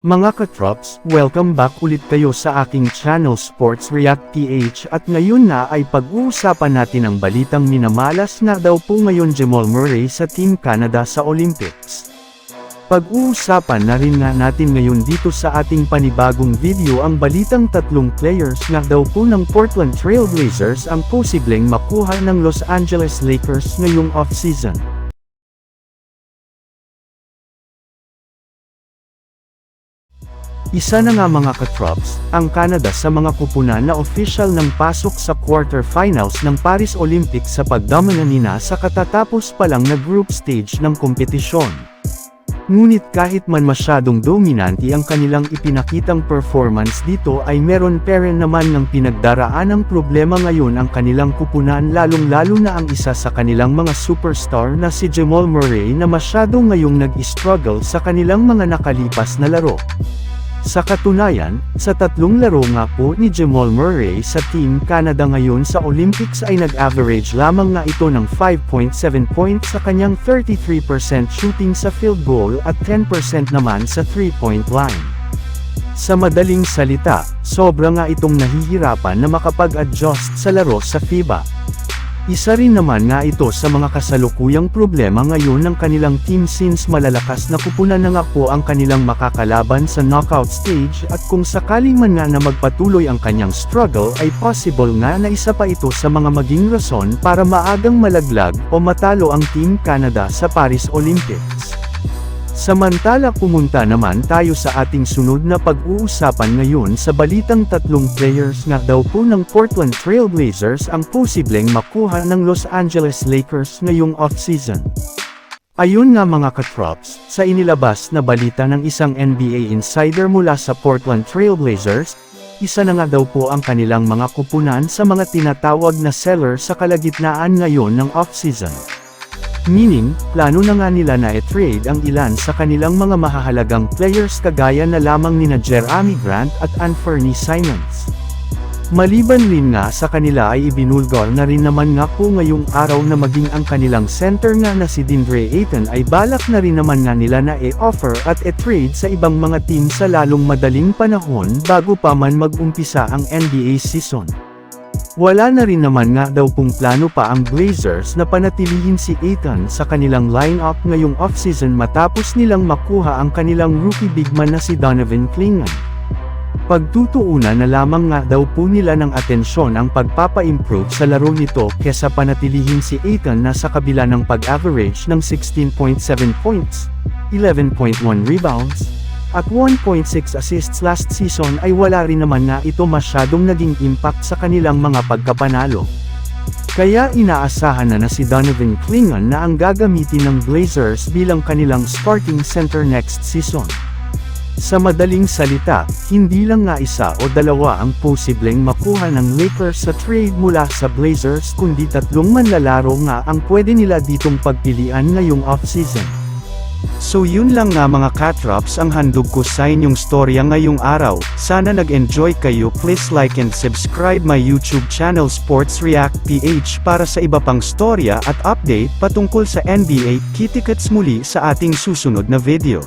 Mga katrops, welcome back ulit kayo sa aking channel Sports React PH at ngayon na ay pag-uusapan natin ang balitang minamalas na daw po ngayon Jamal Murray sa Team Canada sa Olympics. Pag-uusapan na rin nga natin ngayon dito sa ating panibagong video ang balitang tatlong players na daw po ng Portland Trail Blazers ang posibleng makuha ng Los Angeles Lakers ngayong off-season. Isa na nga mga katrops, ang Canada sa mga kupunan na opisyal ng pasok sa quarterfinals ng Paris Olympics sa pagdamana nila sa katatapos pa lang na group stage ng kompetisyon. Ngunit kahit man masyadong dominante ang kanilang ipinakitang performance dito ay meron pa rin naman ng pinagdaraanang problema ngayon ang kanilang kupunan lalong-lalo na ang isa sa kanilang mga superstar na si Jamal Murray na masyadong ngayong nag-struggle sa kanilang mga nakalipas na laro. Sa katunayan, sa tatlong laro nga po ni Jamal Murray sa Team Canada ngayon sa Olympics ay nag-average lamang nga ito ng 5.7 points sa kanyang 33% shooting sa field goal at 10% naman sa 3-point line. Sa madaling salita, sobra nga itong nahihirapan na makapag-adjust sa laro sa FIBA. Isa rin naman nga ito sa mga kasalukuyang problema ngayon ng kanilang team since malalakas na kupunan na nga po ang kanilang makakalaban sa knockout stage at kung sakaling man nga na magpatuloy ang kanyang struggle ay possible nga na isa pa ito sa mga maging rason para maagang malaglag o matalo ang Team Canada sa Paris Olympics. Samantala pumunta naman tayo sa ating sunod na pag-uusapan ngayon sa balitang tatlong players nga daw po ng Portland Trail Blazers ang posibleng makuha ng Los Angeles Lakers ngayong off-season. Ayun nga mga katrops, sa inilabas na balita ng isang NBA insider mula sa Portland Trail Blazers, isa na nga daw po ang kanilang mga kupunan sa mga tinatawag na seller sa kalagitnaan ngayon ng off-season. Meaning, plano na nga nila na i-trade ang ilan sa kanilang mga mahahalagang players kagaya na lamang nina Jerami Grant at Anfernee Simons. Maliban rin nga sa kanila ay ibinulgar na rin naman nga po ngayong araw na maging ang kanilang center nga na si DeAndre Ayton ay balak na rin naman nga nila na i-offer at i-trade sa ibang mga team sa lalong madaling panahon bago pa man mag-umpisa ang NBA season. Wala na rin naman nga daw pong plano pa ang Blazers na panatilihin si Ayton sa kanilang lineup ngayong offseason matapos nilang makuha ang kanilang rookie bigman na si Donovan Clingan. Pagtutuunan na lamang nga daw po nila ng atensyon ang pagpapa-improve sa laro nito kesa panatilihin si Ayton na sa kabila ng pag-average ng 16.7 points, 11.1 rebounds, at 1.6 assists last season ay wala rin naman nga ito masyadong naging impact sa kanilang mga pagkapanalo. Kaya inaasahan na si Donovan Clingan na ang gagamitin ng Blazers bilang kanilang starting center next season. Sa madaling salita, hindi lang nga isa o dalawa ang posibleng makuha ng Lakers sa trade mula sa Blazers kundi tatlong manlalaro nga ang pwede nila ditong pagpilian ngayong off-season. So yun lang nga mga katrops ang handog ko sa inyong storya ngayong araw. Sana nag-enjoy kayo. Please like and subscribe my YouTube channel Sports React PH para sa iba pang storya at update patungkol sa NBA. Kita-kits muli sa ating susunod na video.